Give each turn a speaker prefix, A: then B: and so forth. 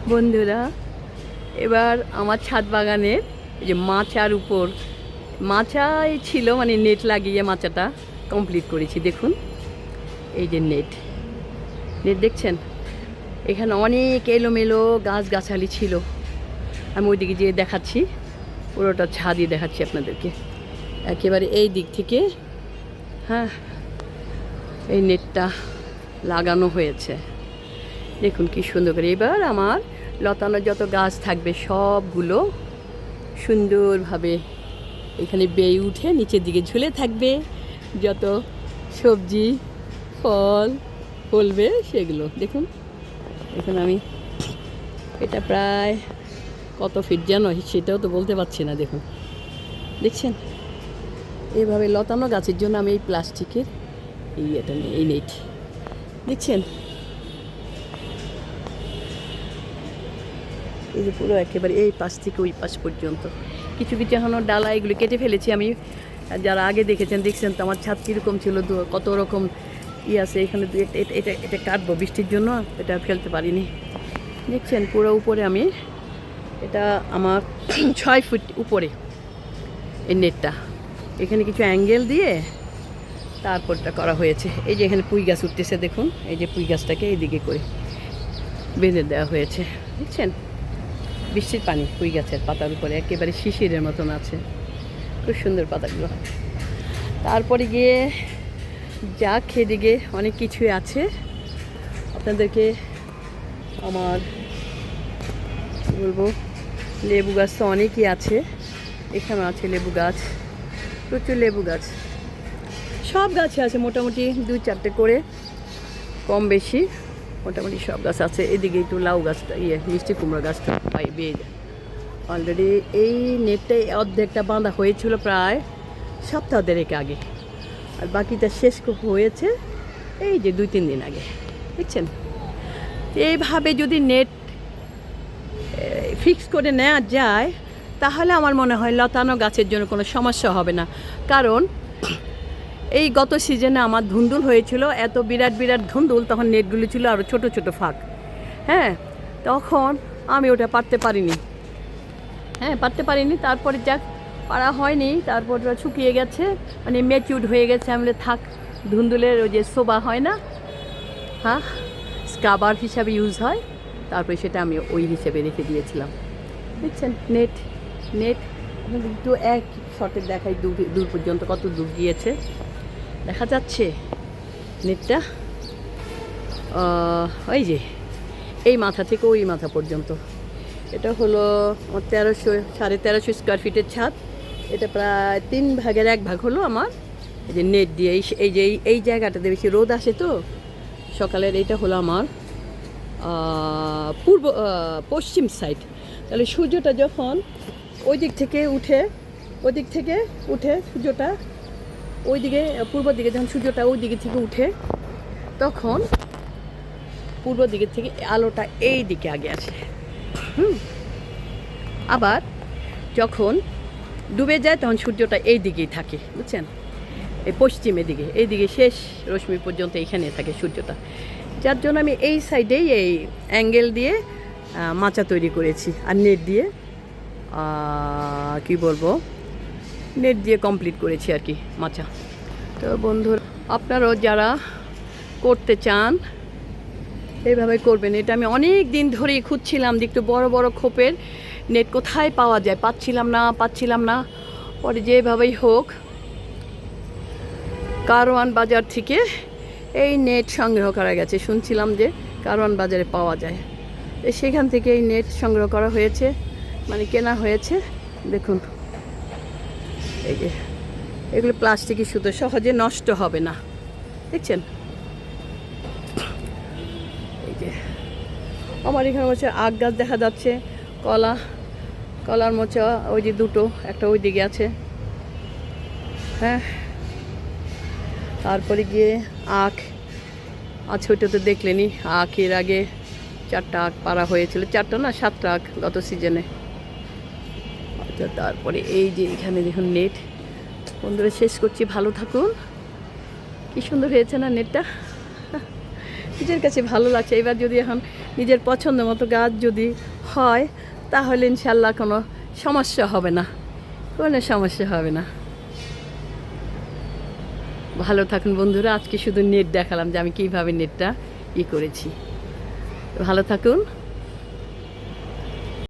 A: বন্ধুরা, এবার আমার ছাদ বাগানের এই যে মাচার উপর মাচাই ছিল, মানে নেট লাগিয়ে মাচাটা কমপ্লিট করেছি। দেখুন এই যে নেট নেট দেখছেন, এখানে অনেক এলোমেলো গাছগাছালি ছিল। আমি ওইদিকে যেয়ে দেখাচ্ছি, পুরোটা ছাদই দেখাচ্ছি আপনাদেরকে একেবারে এই দিক থেকে। হ্যাঁ, এই নেটটা লাগানো হয়েছে, দেখুন কি সুন্দর করে। এবার আমার লতানো যত গাছ থাকবে সবগুলো সুন্দরভাবে এখানে বেয়ে উঠে নিচের দিকে ঝুলে থাকবে। যত সবজি ফল ফলবে সেগুলো দেখুন। এখন আমি এটা প্রায় কত ফিট যেন সেটাও তো বলতে পারছি না। দেখুন, দেখছেন এইভাবে লতানো গাছের জন্য আমি এই প্লাস্টিকের এটা নিয়ে এই নেট দেখছেন, এই যে পুরো একেবারে এই পাশ থেকে ওই পাশ পর্যন্ত। কিছু কিছু এখনও ডালা এগুলো কেটে ফেলেছি আমি। যারা আগে দেখছেন তো আমার ছাদ কীরকম ছিল, কত রকম আছে এখানে। এটা এটা কাটবো বৃষ্টির জন্য, এটা ফেলতে পারিনি। দেখছেন পুরো উপরে আমি, এটা আমার 6 ফুট উপরে এই নেটটা। এখানে কিছু অ্যাঙ্গেল দিয়ে তারপরটা করা হয়েছে। এই যে এখানে পুঁই গাছ উঠতেছে দেখুন, এই যে পুঁই গাছটাকে এইদিকে করে বেঁধে দেওয়া হয়েছে। দেখছেন বৃষ্টির পানি পুঁই গাছের পাতার উপরে একেবারে শিশিরের মতন আছে, খুব সুন্দর পাতাগুলো। তারপরে গিয়ে যাক এদিকে অনেক কিছুই আছে, আপনাদেরকে আমার বলবো। লেবু গাছ তো অনেকই আছে, এখানে আছে লেবু গাছ, প্রচুর লেবু গাছ। সব গাছে আছে মোটামুটি 2-4টে করে, কম বেশি মোটামুটি সব গাছ আছে। এদিকে একটু লাউ গাছটা মিষ্টি কুমড়ো গাছটা বেয়ে যায় অলরেডি। এই নেটটাই অর্ধেকটা বাঁধা হয়েছিল প্রায় সপ্তাহ দেড়েক আগে, আর বাকিটা শেষ হয়েছে এই যে 2-3 দিন আগে। দেখছেন এইভাবে যদি নেট ফিক্স করে নেওয়া যায় তাহলে আমার মনে হয় লতানো গাছের জন্য কোনো সমস্যা হবে না। কারণ এই গত সিজনে আমার ধুন্দুল হয়েছিল, এত বিরাট বিরাট ধুন্দুল, তখন নেটগুলি ছিল আরও ছোট ছোট ফাঁক। হ্যাঁ, তখন আমি ওটা পারতে পারিনি। তারপরে যাক পারা হয়নি, তারপর শুকিয়ে গেছে, মানে ম্যাচিউড হয়ে গেছে। আমি থাক, ধুন্দুলের ওই যে সোবা হয় না, হ্যাঁ, স্কাবার হিসাবে ইউজ হয়, তারপরে সেটা আমি ওই হিসেবে রেখে দিয়েছিলাম। দেখছেন নেট নেট একটু এক শটে দেখাই, দূর পর্যন্ত কত দূর গিয়েছে দেখা যাচ্ছে নেটটা। ওই যে এই মাথা থেকে ওই মাথা পর্যন্ত, এটা হলো আমার 1300-1350 স্কোয়ার ফিটের ছাদ। এটা প্রায় 3 ভাগের 1 ভাগ হলো আমার এই যে নেট দিয়ে। এই যে এই জায়গাটাতে বেশি রোদ আসে তো সকালের, এইটা হলো আমার পশ্চিম সাইড। তাহলে সূর্যটা যখন ওই দিক থেকে উঠে সূর্যটা ওই দিকে পূর্ব দিকে, যখন সূর্যটা ওই দিকে থেকে উঠে তখন পূর্ব দিকের থেকে আলোটা এই দিকে আগে আসে। আবার যখন ডুবে যায় তখন সূর্যটা এই দিকেই থাকে, বুঝছেন, এই পশ্চিমের দিকে, এই দিকে শেষ রশ্মি পর্যন্ত এইখানে থাকে সূর্যটা। যার জন্য আমি এই সাইডেই এই অ্যাঙ্গেল দিয়ে মাচা তৈরি করেছি, আর নেট দিয়ে কি বলবো, নেট দিয়ে কমপ্লিট করেছি আর কি মাচা। তো বন্ধুরা, আপনারাও যারা করতে চান এইভাবে করবেন। এটা আমি অনেক দিন ধরেই খুঁজছিলাম যে একটু বড় বড় খোপের নেট কোথায় পাওয়া যায়, পাচ্ছিলাম না। পরে যেভাবেই হোক কারওয়ান বাজার থেকে এই নেট সংগ্রহ করা গেছে, শুনছিলাম যে কারওয়ান বাজারে পাওয়া যায়, সেখান থেকে এই নেট সংগ্রহ করা হয়েছে, মানে কেনা হয়েছে। দেখুন এই যে এগুলো প্লাস্টিকের সুতো, সহজে নষ্ট হবে না। দেখছেন এই যে আমার এখানে হচ্ছে আখ গাছ দেখা যাচ্ছে, কলার মোচা ওই যে দুটো, একটা ওই দিকে আছে। হ্যাঁ, তারপরে গিয়ে আখ আছে, ওইটা তো দেখলেনি। আখের আগে 4টা আখ পাড়া হয়েছিল, 4টা না 7টা আখ গত সিজনে। তারপরে এই যে এখানে দেখুন নেট। বন্ধুরা শেষ করছি, ভালো থাকুন। কি সুন্দর হয়েছে না নেটটা, নিজের কাছে ভালো লাগছে। এবার যদি এখন নিজের পছন্দ মতো গাছ যদি হয় তাহলে ইনশাল্লাহ কোনো সমস্যা হবে না, কোনো সমস্যা হবে না। ভালো থাকুন বন্ধুরা, আজকে শুধু নেট দেখালাম যে আমি কীভাবে নেটটা করেছি। ভালো থাকুন।